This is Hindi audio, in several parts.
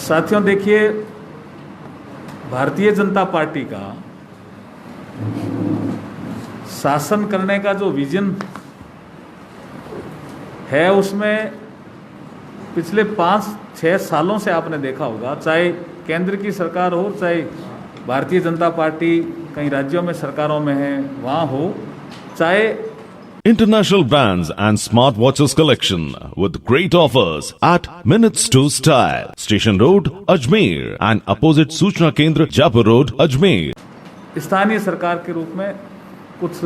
साथियों, देखिए, भारतीय जनता पार्टी का शासन करने का जो विजन है, उसमें पिछले 5-6 सालों से आपने देखा होगा, चाहे केंद्र की सरकार हो, चाहे भारतीय जनता पार्टी कई राज्यों में सरकारों में है वहाँ हो, चाहे International brands and smart watches collection with great offers at Minutes to Style, Station Road, Ajmer and opposite सूचना केंद्र, Jaipur Road, Ajmer. स्थानीय सरकार के रूप में कुछ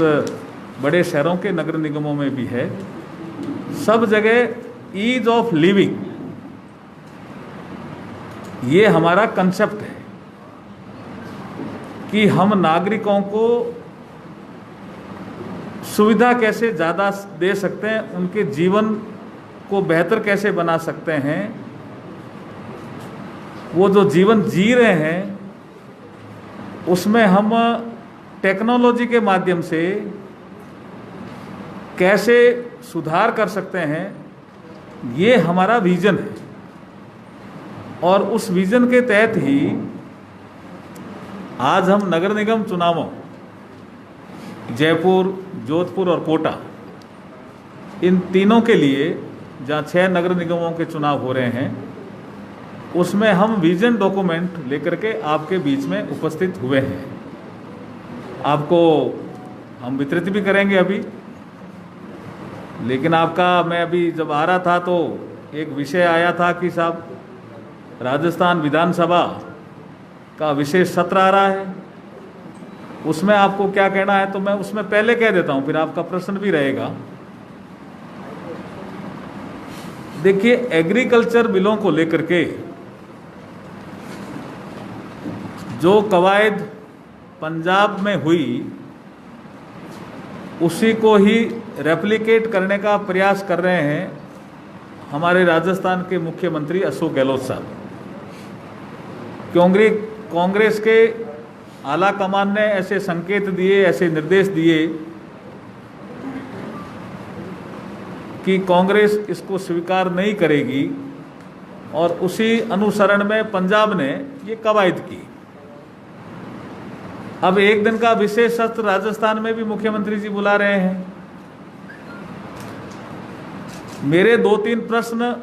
बड़े शहरों के नगर निगमों में भी है। सब जगह ईज ऑफ लिविंग, ये हमारा कंसेप्ट है कि हम नागरिकों को सुविधा कैसे ज़्यादा दे सकते हैं, उनके जीवन को बेहतर कैसे बना सकते हैं, वो जो जीवन जी रहे हैं उसमें हम टेक्नोलॉजी के माध्यम से कैसे सुधार कर सकते हैं, ये हमारा विजन है। और उस विजन के तहत ही आज हम नगर निगम चुनावों, जयपुर, जोधपुर और कोटा, इन तीनों के लिए जहाँ 6 नगर निगमों के चुनाव हो रहे हैं, उसमें हम विजन डॉक्यूमेंट लेकर के आपके बीच में उपस्थित हुए हैं। आपको हम वितरित भी करेंगे अभी, लेकिन आपका, मैं अभी जब आ रहा था तो एक विषय आया था कि साहब राजस्थान विधानसभा का विशेष सत्र आ रहा है, उसमें आपको क्या कहना है, तो मैं उसमें पहले कह देता हूं, फिर आपका प्रश्न भी रहेगा। देखिए, एग्रीकल्चर बिलों को लेकर के जो कवायद पंजाब में हुई, उसी को ही रेप्लिकेट करने का प्रयास कर रहे हैं हमारे राजस्थान के मुख्यमंत्री अशोक गहलोत साहब। क्योंकि कांग्रेस के आला कमान ने ऐसे संकेत दिए, ऐसे निर्देश दिए कि कांग्रेस इसको स्वीकार नहीं करेगी, और उसी अनुसरण में पंजाब ने ये कवायद की। अब एक दिन का विशेष सत्र राजस्थान में भी मुख्यमंत्री जी बुला रहे हैं। मेरे 2-3 प्रश्न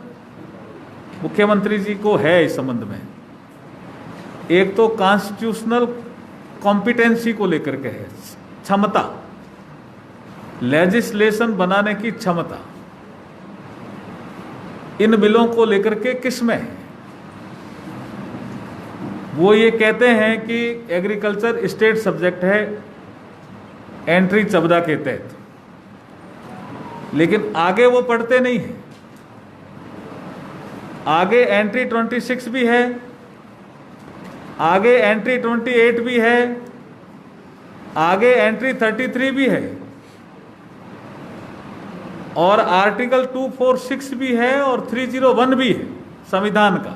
मुख्यमंत्री जी को है इस संबंध में। एक तो कॉन्स्टिट्यूशनल कॉम्पिटेंसी को लेकर के है, क्षमता, लेजिस्लेशन बनाने की क्षमता, इन बिलों को लेकर के किसमें है? वो ये कहते हैं कि एग्रीकल्चर स्टेट सब्जेक्ट है एंट्री 14 के तहत, लेकिन आगे वो पढ़ते नहीं है। आगे एंट्री 26 भी है, आगे एंट्री 28 भी है, आगे एंट्री 33 भी है, और आर्टिकल 246 भी है और 301 भी है संविधान का,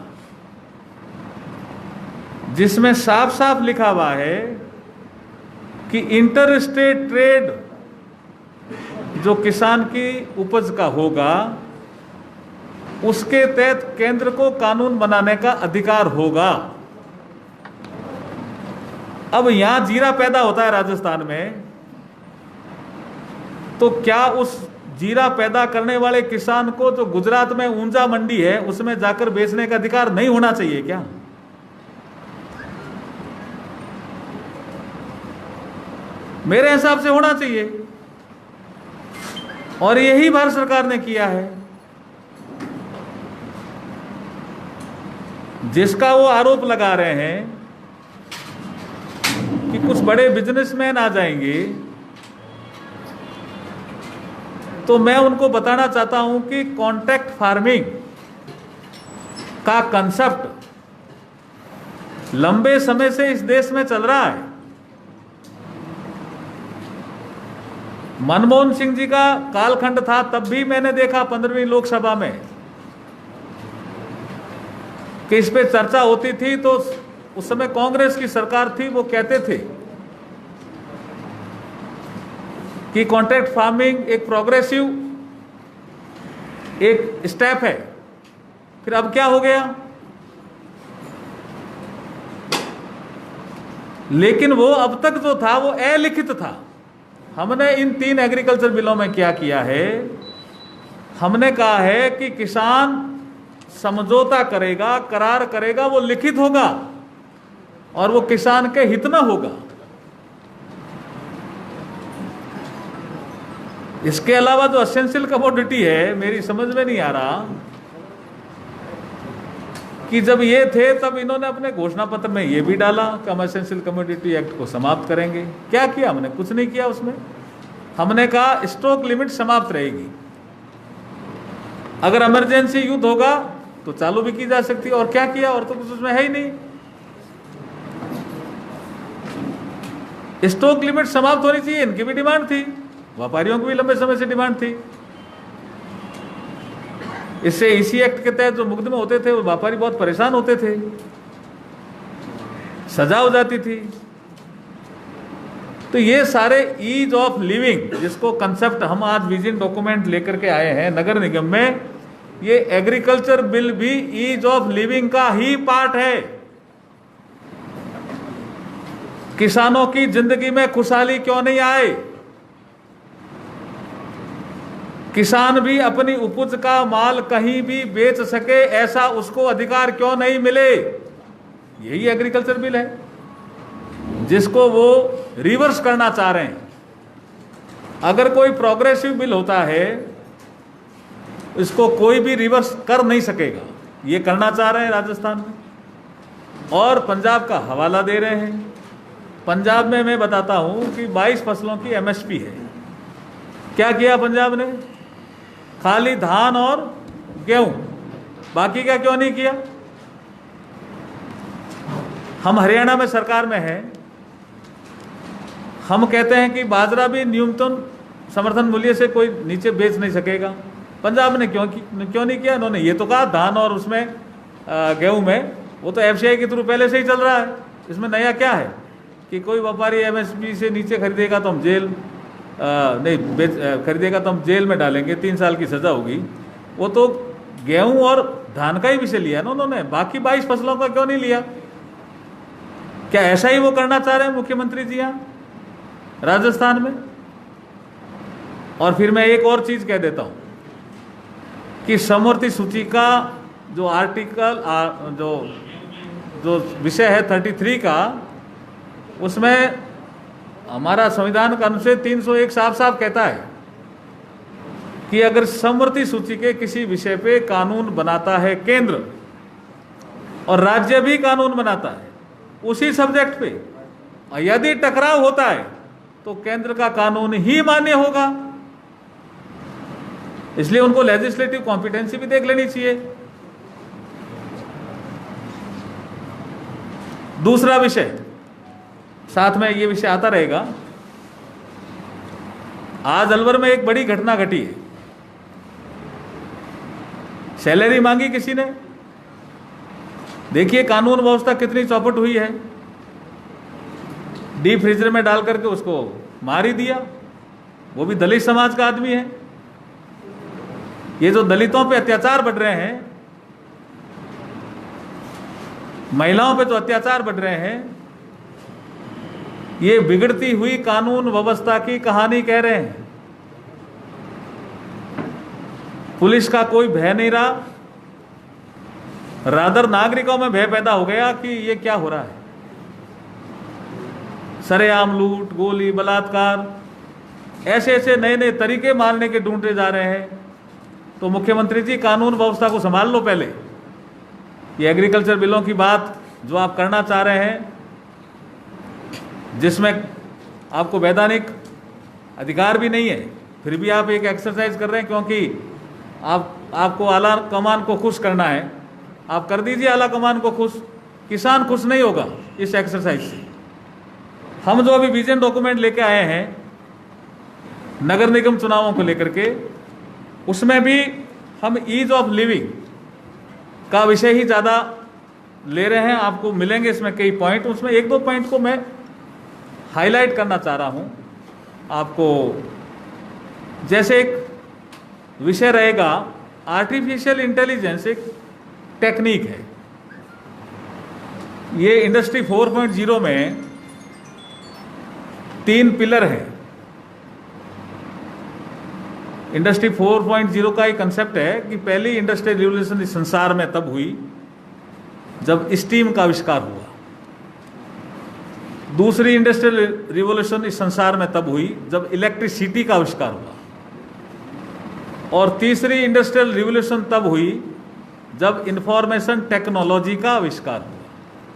जिसमें साफ साफ लिखा हुआ है कि इंटर स्टेट ट्रेड जो किसान की उपज का होगा, उसके तहत केंद्र को कानून बनाने का अधिकार होगा। अब यहां जीरा पैदा होता है राजस्थान में, तो क्या उस जीरा पैदा करने वाले किसान को जो गुजरात में ऊंजा मंडी है उसमें जाकर बेचने का अधिकार नहीं होना चाहिए क्या? मेरे हिसाब से होना चाहिए, और यही भारत सरकार ने किया है। जिसका वो आरोप लगा रहे हैं कि कुछ बड़े बिजनेसमैन आ जाएंगे, तो मैं उनको बताना चाहता हूं कि कॉन्ट्रैक्ट फार्मिंग का कंसेप्ट लंबे समय से इस देश में चल रहा है। मनमोहन सिंह जी का कालखंड था, तब भी मैंने देखा 15वीं लोकसभा में कि इस पे चर्चा होती थी, तो उस समय कांग्रेस की सरकार थी, वो कहते थे कि कॉन्ट्रैक्ट फार्मिंग एक प्रोग्रेसिव एक स्टेप है। फिर अब क्या हो गया? लेकिन वो अब तक जो था वो अलिखित था। हमने इन 3 एग्रीकल्चर बिलों में क्या किया है, हमने कहा है कि किसान समझौता करेगा, करार करेगा, वो लिखित होगा और वो किसान के हित में होगा। इसके अलावा जो एसेंशियल कमोडिटी है, मेरी समझ में नहीं आ रहा कि जब ये थे तब इन्होंने अपने घोषणा पत्र में ये भी डाला कि हम एसेंशियल कमोडिटी एक्ट को समाप्त करेंगे। क्या किया हमने? कुछ नहीं किया उसमें। हमने कहा स्टॉक लिमिट समाप्त रहेगी, अगर इमरजेंसी युद्ध होगा तो चालू भी की जा सकती है। और क्या किया? और तो कुछ उसमें है ही नहीं। स्टॉक लिमिट समाप्त होनी चाहिए, इनकी भी डिमांड थी, व्यापारियों की भी लंबे समय से डिमांड थी। इससे इसी एक्ट के तहत जो मुकदमे होते थे वो व्यापारी बहुत परेशान होते थे, सजा हो जाती थी। तो ये सारे ईज ऑफ लिविंग, जिसको कंसेप्ट हम आज विजन डॉक्यूमेंट लेकर के आए हैं नगर निगम में, ये एग्रीकल्चर बिल भी ईज ऑफ लिविंग का ही पार्ट है। किसानों की जिंदगी में खुशहाली क्यों नहीं आए, किसान भी अपनी उपज का माल कहीं भी बेच सके, ऐसा उसको अधिकार क्यों नहीं मिले, यही एग्रीकल्चर बिल है जिसको वो रिवर्स करना चाह रहे हैं। अगर कोई प्रोग्रेसिव बिल होता है इसको कोई भी रिवर्स कर नहीं सकेगा, ये करना चाह रहे हैं राजस्थान में। और पंजाब का हवाला दे रहे हैं। पंजाब में मैं बताता हूं कि 22 फसलों की एमएसपी है। क्या किया पंजाब ने? खाली धान और गेहूं, बाकी क्या क्यों नहीं किया? हम हरियाणा में सरकार में हैं, हम कहते हैं कि बाजरा भी न्यूनतम समर्थन मूल्य से कोई नीचे बेच नहीं सकेगा। पंजाब ने क्यों नहीं किया? उन्होंने ये तो कहा धान और उसमें गेहूं में वो तो एफसीआई के थ्रू पहले से ही चल रहा है। इसमें नया क्या है कि कोई व्यापारी एमएसपी से नीचे खरीदेगा तो हम जेल खरीदेगा तो हम जेल में डालेंगे, 3 साल की सजा होगी। वो तो गेहूं और धान का ही विषय लिया ना उन्होंने, बाकी 22 फसलों का क्यों नहीं लिया? क्या ऐसा ही वो करना चाह रहे हैं मुख्यमंत्री जी यहाँ राजस्थान में? और फिर मैं एक और चीज कह देता हूं कि समवर्ती सूची का जो आर्टिकल जो विषय है 33 का, उसमें हमारा संविधान का अनुच्छेद 301 साफ साफ कहता है कि अगर समवर्ती सूची के किसी विषय पे कानून बनाता है केंद्र और राज्य भी कानून बनाता है उसी सब्जेक्ट पे, यदि टकराव होता है तो केंद्र का कानून ही मान्य होगा। इसलिए उनको लेजिस्लेटिव कॉम्पिटेंसी भी देख लेनी चाहिए। दूसरा विषय, साथ में ये विषय आता रहेगा, आज अलवर में एक बड़ी घटना घटी है। सैलरी मांगी किसी ने, देखिए कानून व्यवस्था कितनी चौपट हुई है। डीप फ्रीजर में डाल करके उसको मार ही दिया। वो भी दलित समाज का आदमी है। ये जो दलितों पे अत्याचार बढ़ रहे हैं, महिलाओं पे जो अत्याचार बढ़ रहे हैं, ये बिगड़ती हुई कानून व्यवस्था की कहानी कह रहे हैं। पुलिस का कोई भय नहीं रहा, रादर नागरिकों में भय पैदा हो गया कि ये क्या हो रहा है। सरेआम लूट, गोली, बलात्कार, ऐसे ऐसे नए नए तरीके मारने के ढूंढे जा रहे हैं। तो मुख्यमंत्री जी कानून व्यवस्था को संभाल लो पहले। ये एग्रीकल्चर बिलों की बात जो आप करना चाह रहे हैं, जिसमें आपको वैधानिक अधिकार भी नहीं है, फिर भी आप एक एक्सरसाइज कर रहे हैं क्योंकि आपको आला कमान को खुश करना है। आप कर दीजिए आला कमान को खुश, किसान खुश नहीं होगा इस एक्सरसाइज से। हम जो अभी विजन डॉक्यूमेंट लेके आए हैं नगर निगम चुनावों को लेकर के, उसमें भी हम ईज ऑफ लिविंग का विषय ही ज़्यादा ले रहे हैं। आपको मिलेंगे इसमें कई पॉइंट, उसमें 1-2 पॉइंट को मैं हाईलाइट करना चाह रहा हूं आपको। जैसे एक विषय रहेगा, आर्टिफिशियल इंटेलिजेंस एक टेक्निक है। ये इंडस्ट्री 4.0 में 3 पिलर हैं। इंडस्ट्री 4.0 का एक कंसेप्ट है कि पहली इंडस्ट्रियल रिवोल्यूशन इस संसार में तब हुई जब स्टीम का आविष्कार हुआ। दूसरी इंडस्ट्रियल रिवोल्यूशन इस संसार में तब हुई जब इलेक्ट्रिसिटी का आविष्कार हुआ। और तीसरी इंडस्ट्रियल रिवोल्यूशन तब हुई जब इंफॉर्मेशन टेक्नोलॉजी का आविष्कार हुआ,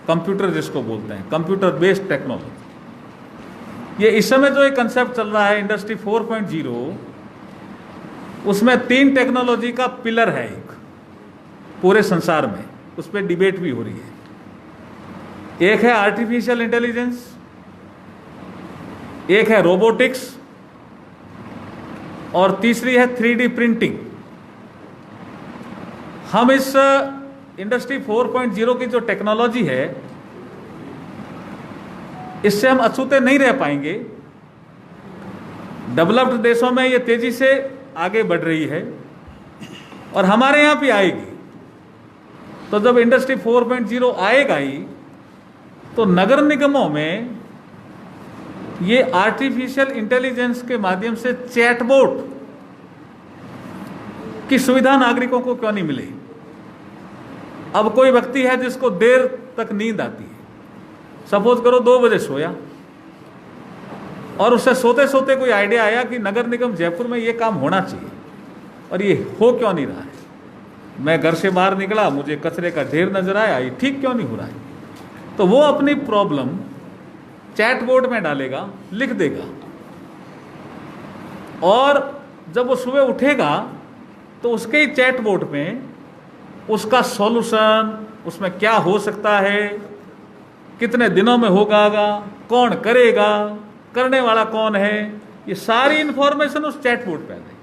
कंप्यूटर जिसको बोलते हैं, कंप्यूटर बेस्ड टेक्नोलॉजी। ये इस समय जो एक कंसेप्ट चल रहा है इंडस्ट्री 4.0, उसमें 3 टेक्नोलॉजी का पिलर है एक पूरे संसार में, उस पर डिबेट भी हो रही है। एक है आर्टिफिशियल इंटेलिजेंस, एक है रोबोटिक्स, और तीसरी है 3D प्रिंटिंग। हम इस इंडस्ट्री 4.0 की जो टेक्नोलॉजी है, इससे हम अछूते नहीं रह पाएंगे। डेवलप्ड देशों में ये तेजी से आगे बढ़ रही है और हमारे यहां भी आएगी। तो जब इंडस्ट्री 4.0 आएगा ही, तो नगर निगमों में ये आर्टिफिशियल इंटेलिजेंस के माध्यम से चैटबॉट की सुविधा नागरिकों को क्यों नहीं मिली। अब कोई व्यक्ति है जिसको देर तक नींद आती है, सपोज करो 2 बजे सोया, और उससे सोते सोते कोई आइडिया आया कि नगर निगम जयपुर में ये काम होना चाहिए, और ये हो क्यों नहीं रहा है। मैं घर से बाहर निकला, मुझे कचरे का ढेर नजर आया, ये ठीक क्यों नहीं हो रहा है। तो वो अपनी प्रॉब्लम चैटबॉट में डालेगा, लिख देगा, और जब वो सुबह उठेगा तो उसके ही चैटबॉट में उसका सॉल्यूशन, उसमें क्या हो सकता है, कितने दिनों में होगा, कौन करेगा, करने वाला कौन है, ये सारी इंफॉर्मेशन उस चैटबॉट पे आ जाएगी।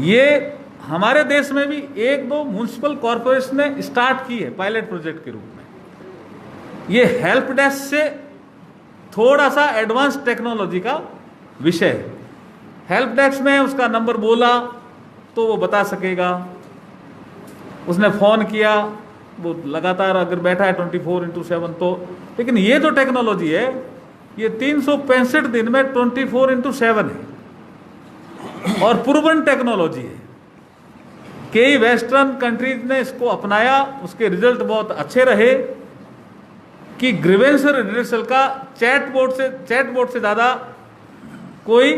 ये हमारे देश में भी 1-2 म्युनिसिपल कॉरपोरेशन ने स्टार्ट की है पायलट प्रोजेक्ट के रूप में। ये हेल्प डेस्क से थोड़ा सा एडवांस टेक्नोलॉजी का विषय है। हेल्प डेस्क में उसका नंबर बोला तो वो बता सकेगा, उसने फोन किया, वो लगातार अगर बैठा है 24/7 तो। लेकिन ये जो टेक्नोलॉजी है, ये 365 दिन में 24/7 है और प्रूवन टेक्नोलॉजी है। कई वेस्टर्न कंट्रीज ने इसको अपनाया, उसके रिजल्ट बहुत अच्छे रहे कि ग्रीवेंस रिड्रेसल का चैटबॉट से ज़्यादा कोई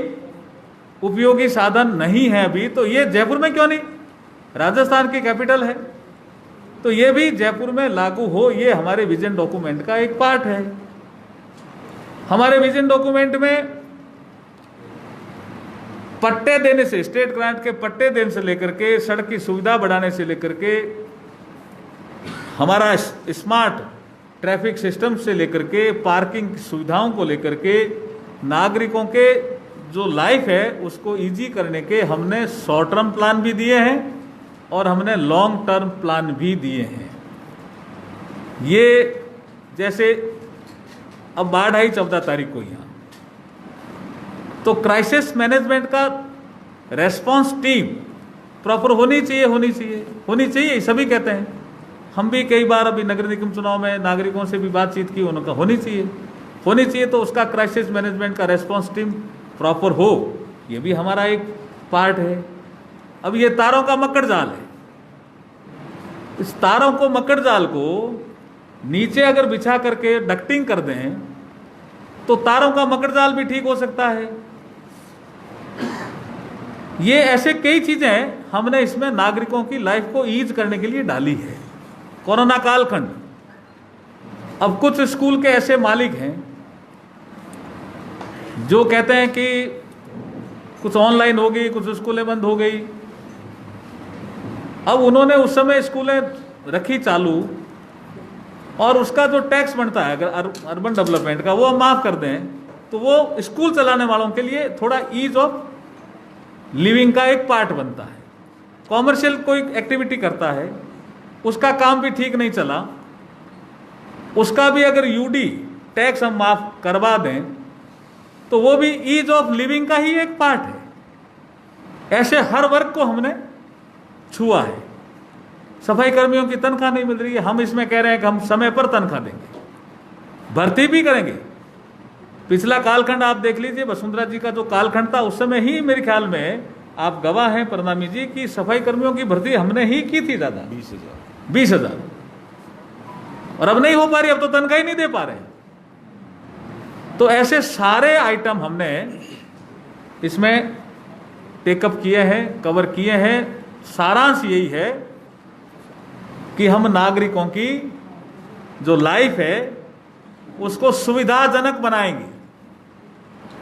उपयोगी साधन नहीं है अभी। तो ये जयपुर में क्यों नहीं, राजस्थान की कैपिटल है, तो ये भी जयपुर में लागू हो, ये हमारे विजन डॉक्यूमेंट का एक पार्ट है। हमारे विजन डॉक्यूमेंट में पट्टे देने से, स्टेट ग्रांट के पट्टे देने से लेकर के, सड़क की सुविधा बढ़ाने से लेकर के, हमारा स्मार्ट ट्रैफिक सिस्टम से लेकर के, पार्किंग सुविधाओं को लेकर के, नागरिकों के जो लाइफ है उसको इजी करने के हमने शॉर्ट टर्म प्लान भी दिए हैं और हमने लॉन्ग टर्म प्लान भी दिए हैं। ये जैसे अब बाढ़ आई 14 तारीख को यहाँ, तो क्राइसिस मैनेजमेंट का रेस्पॉन्स टीम प्रॉपर होनी चाहिए, सभी कहते हैं। हम भी कई बार अभी नगर निगम चुनाव में नागरिकों से भी बातचीत की, उनका होनी चाहिए, तो उसका क्राइसिस मैनेजमेंट का रेस्पॉन्स टीम प्रॉपर हो, ये भी हमारा एक पार्ट है। अब ये तारों का मकड़ जाल है, इस तारों को, मकड़ जाल को नीचे अगर बिछा करके डक्टिंग कर दें तो तारों का मकड़ जाल भी ठीक हो सकता है। ये ऐसे कई चीजें हमने इसमें नागरिकों की लाइफ को ईज करने के लिए डाली है। कोरोना कालखंड, अब कुछ स्कूल के ऐसे मालिक हैं जो कहते हैं कि कुछ ऑनलाइन हो गई, कुछ स्कूलें बंद हो गई। अब उन्होंने उस समय स्कूलें रखी चालू, और उसका जो टैक्स बनता है अगर अर्बन डेवलपमेंट का, वो हम माफ कर दें तो वो स्कूल चलाने वालों के लिए थोड़ा ईज ऑफ लिविंग का एक पार्ट बनता है। कॉमर्शियल कोई एक्टिविटी करता है, उसका काम भी ठीक नहीं चला, उसका भी अगर यूडी टैक्स हम माफ करवा दें तो वो भी ईज ऑफ लिविंग का ही एक पार्ट है। ऐसे हर वर्ग को हमने छुआ है। सफाई कर्मियों की तनख्वाह नहीं मिल रही है, हम इसमें कह रहे हैं कि हम समय पर तनख्वाह देंगे, भर्ती भी करेंगे, पिछला कालखंड आप देख लीजिए, वसुंधरा जी का जो कालखंड था उस समय ही मेरे ख्याल में आप गवाह हैं प्रणामी जी की सफाई कर्मियों की भर्ती हमने ही की थी दादा, 20,000। और अब नहीं हो पा रही, अब तो तनख्वाह ही नहीं दे पा रहे। तो ऐसे सारे आइटम हमने इसमें टेकअप किए हैं, कवर किए हैं। सारांश यही है कि हम नागरिकों की जो लाइफ है उसको सुविधाजनक बनाएंगे,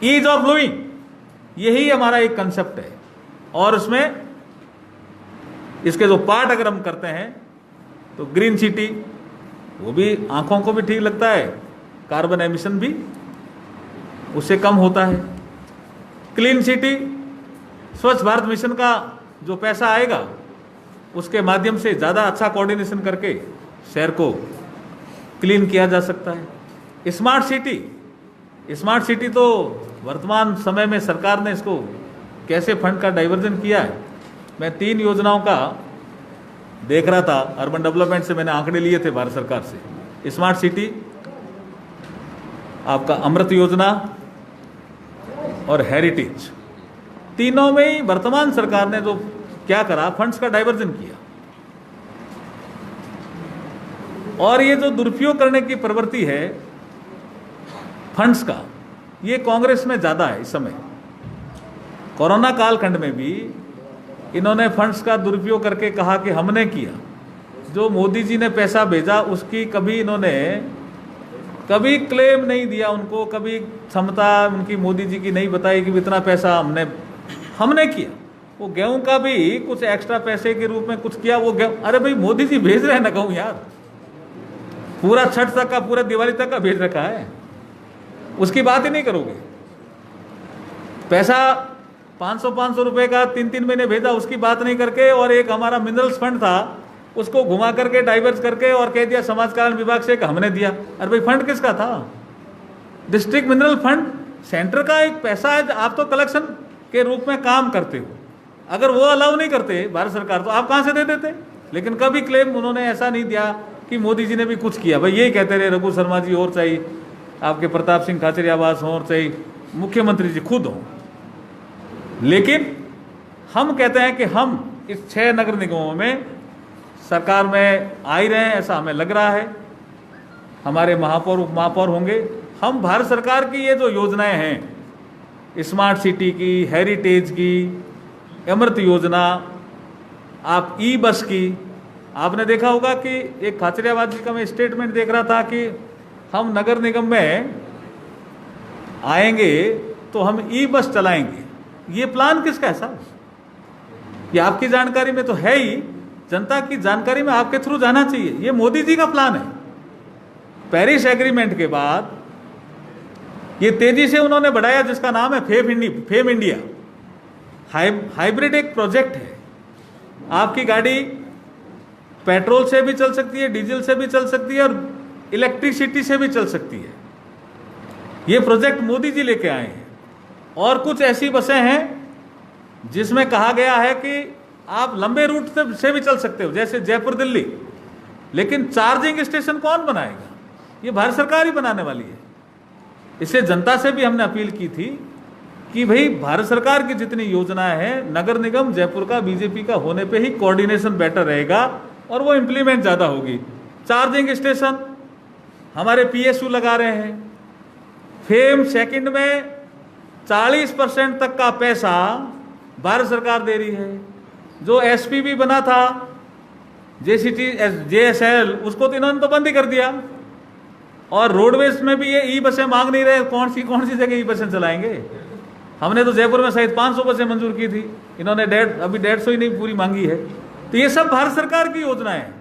ईज ऑफ लिविंग, यही हमारा एक कंसेप्ट है। और उसमें इसके जो पार्ट अगर हम करते हैं तो ग्रीन सिटी, वो भी आंखों को भी ठीक लगता है, कार्बन एमिशन भी उससे कम होता है। क्लीन सिटी, स्वच्छ भारत मिशन का जो पैसा आएगा उसके माध्यम से ज़्यादा अच्छा कोऑर्डिनेशन करके शहर को क्लीन किया जा सकता है। स्मार्ट सिटी तो वर्तमान समय में सरकार ने इसको कैसे फंड का डाइवर्जन किया है। मैं 3 योजनाओं का देख रहा था, अर्बन डेवलपमेंट से मैंने आंकड़े लिए थे भारत सरकार से। स्मार्ट सिटी, आपका अमृत योजना और हेरिटेज, तीनों में ही वर्तमान सरकार ने जो क्या करा, फंड्स का डाइवर्जन किया। और ये जो दुरुपयोग करने की प्रवृत्ति है फंड्स का, ये कांग्रेस में ज्यादा है इस समय। कोरोना कालखंड में भी इन्होंने फंड्स का दुरुपयोग करके कहा कि हमने किया। जो मोदी जी ने पैसा भेजा उसकी कभी इन्होंने कभी क्लेम नहीं दिया, उनको कभी क्षमता उनकी मोदी जी की नहीं बताई कि इतना पैसा हमने किया। वो गेहूं का भी कुछ एक्स्ट्रा पैसे के रूप में कुछ किया। वो गेहूं, अरे भाई मोदी जी भेज रहे हैं ना गेहूं यार, पूरा छठ तक का, पूरा दिवाली तक का भेज रखा है, उसकी बात ही नहीं करोगे। पैसा 500 रुपए का 3 महीने भेजा, उसकी बात नहीं करके, और एक हमारा मिनरल्स फंड था उसको घुमा करके डाइवर्ट करके और कह दिया समाज कल्याण विभाग से कि हमने दिया। अरे भाई फंड किसका था? डिस्ट्रिक्ट मिनरल फंड सेंटर का एक पैसा है, आप तो कलेक्शन के रूप में काम करते हो। अगर वो अलाउ नहीं करते भारत सरकार तो आप कहां से दे देते? लेकिन कभी क्लेम उन्होंने ऐसा नहीं दिया कि मोदी जी ने भी कुछ किया। भाई यही कहते रहे रघु शर्मा जी और चाहिए, आपके प्रताप सिंह खाचरियावास हों और चाहिए मुख्यमंत्री जी खुद हों। लेकिन हम कहते हैं कि हम इस 6 नगर निगमों में सरकार में आ ही रहे हैं, ऐसा हमें लग रहा है। हमारे महापौर उप महापौर होंगे। हम भारत सरकार की ये जो योजनाएं हैं, स्मार्ट सिटी की, हेरिटेज की, अमृत योजना, आप ई बस की, आपने देखा होगा कि एक खाचरियावाद जी का मैं स्टेटमेंट देख रहा था कि हम नगर निगम में आएंगे तो हम ई बस चलाएंगे। ये प्लान किसका है साहब? ये आपकी जानकारी में तो है ही, जनता की जानकारी में आपके थ्रू जाना चाहिए। ये मोदी जी का प्लान है। पेरिस एग्रीमेंट के बाद ये तेजी से उन्होंने बढ़ाया, जिसका नाम है फेम इंडिया। हाइब्रिड एक प्रोजेक्ट है। आपकी गाड़ी पेट्रोल से भी चल सकती है, डीजल से भी चल सकती है और इलेक्ट्रिसिटी से भी चल सकती है। ये प्रोजेक्ट मोदी जी लेके आए हैं। और कुछ ऐसी बसें हैं जिसमें कहा गया है कि आप लंबे रूट से भी चल सकते हो, जैसे जयपुर दिल्ली। लेकिन चार्जिंग स्टेशन कौन बनाएगा? ये भारत सरकार ही बनाने वाली है। इससे जनता से भी हमने अपील की थी कि भाई भारत सरकार की जितनी योजनाएं हैं, नगर निगम जयपुर का बीजेपी का होने पे ही कोऑर्डिनेशन बेटर रहेगा और वो इंप्लीमेंट ज़्यादा होगी। चार्जिंग स्टेशन हमारे पीएसयू लगा रहे हैं। फेम सेकंड में 40% तक का पैसा भारत सरकार दे रही है। जो एसपीबी बना था जेएसएल, उसको तो इन्होंने तो बंद ही कर दिया। और रोडवेज में भी ये ई बसें मांग नहीं रहे। कौन सी जगह ई बसें चलाएंगे? हमने तो जयपुर में शायद 500 बसें मंजूर की थी, इन्होंने अभी 150 ही नहीं पूरी मांगी है। तो ये सब भारत सरकार की योजनाएं हैं,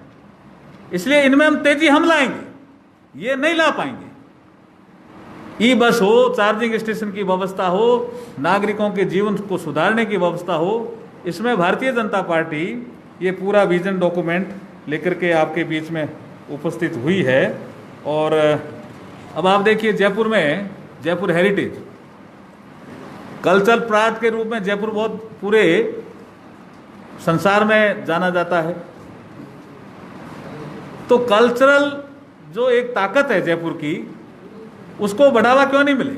इसलिए इनमें हम तेजी लाएंगे, ये नहीं ला पाएंगे। ई बस हो, चार्जिंग स्टेशन की व्यवस्था हो, नागरिकों के जीवन को सुधारने की व्यवस्था हो, इसमें भारतीय जनता पार्टी ये पूरा विजन डॉक्यूमेंट लेकर के आपके बीच में उपस्थित हुई है। और अब आप देखिए जयपुर में, जयपुर हेरिटेज कल्चरल प्राइड के रूप में जयपुर बहुत पूरे संसार में जाना जाता है। तो कल्चरल जो एक ताकत है जयपुर की, उसको बढ़ावा क्यों नहीं मिले?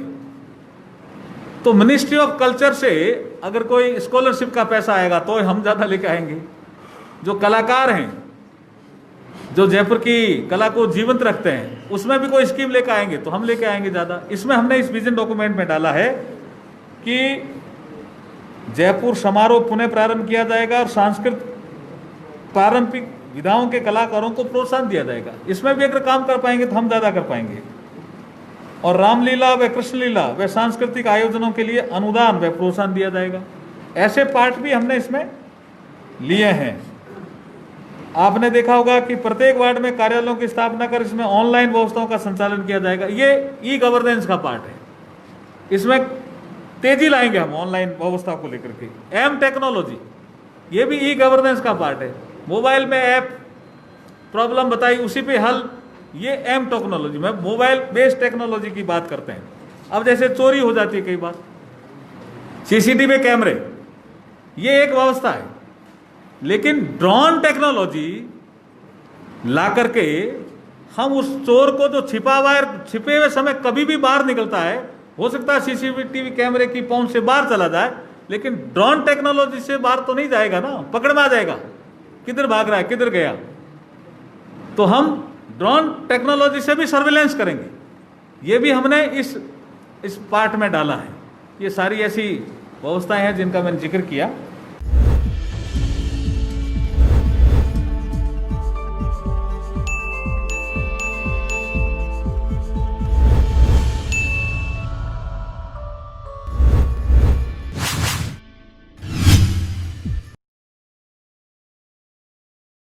तो मिनिस्ट्री ऑफ कल्चर से अगर कोई स्कॉलरशिप का पैसा आएगा तो हम ज़्यादा लेके आएंगे। जो कलाकार हैं, जो जयपुर की कला को जीवंत रखते हैं, उसमें भी कोई स्कीम लेकर आएंगे तो हम लेके आएंगे ज़्यादा। इसमें हमने इस विजन डॉक्यूमेंट में डाला है कि जयपुर समारोह पुनः प्रारंभ किया जाएगा और सांस्कृतिक पारंपरिक विधाओं के कलाकारों को प्रोत्साहन दिया जाएगा। इसमें भी अगर काम कर पाएंगे तो हम ज़्यादा कर पाएंगे। और रामलीला व कृष्णलीला व सांस्कृतिक आयोजनों के लिए अनुदान व प्रोत्साहन दिया जाएगा। ऐसे पार्ट भी हमने इसमें लिए हैं। आपने देखा होगा कि प्रत्येक वार्ड में कार्यालयों की स्थापना कर इसमें ऑनलाइन व्यवस्थाओं का संचालन किया जाएगा। ये ई गवर्नेंस का पार्ट है, इसमें तेजी लाएंगे हम ऑनलाइन व्यवस्था को लेकर के। एम टेक्नोलॉजी, ये भी ई गवर्नेंस का पार्ट है। मोबाइल में ऐप प्रॉब्लम बताई, उसी पे हल, ये एम टेक्नोलॉजी में मोबाइल बेस्ड टेक्नोलॉजी की बात करते हैं। अब जैसे चोरी हो जाती है कई बार, सीसीटीवी कैमरे, ये एक व्यवस्था है, लेकिन ड्रोन टेक्नोलॉजी ला करके हम उस चोर को जो छिपे हुए समय कभी भी बाहर निकलता है, हो सकता है सीसीटीवी कैमरे की पहुंच से बाहर चला जाए, लेकिन ड्रोन टेक्नोलॉजी से बाहर तो नहीं जाएगा ना, पकड़ में आ जाएगा किधर भाग रहा है, किधर गया। तो हम ड्रोन टेक्नोलॉजी से भी सर्विलेंस करेंगे। ये भी हमने इस पार्ट में डाला है। ये सारी ऐसी व्यवस्थाएं हैं जिनका मैंने जिक्र किया।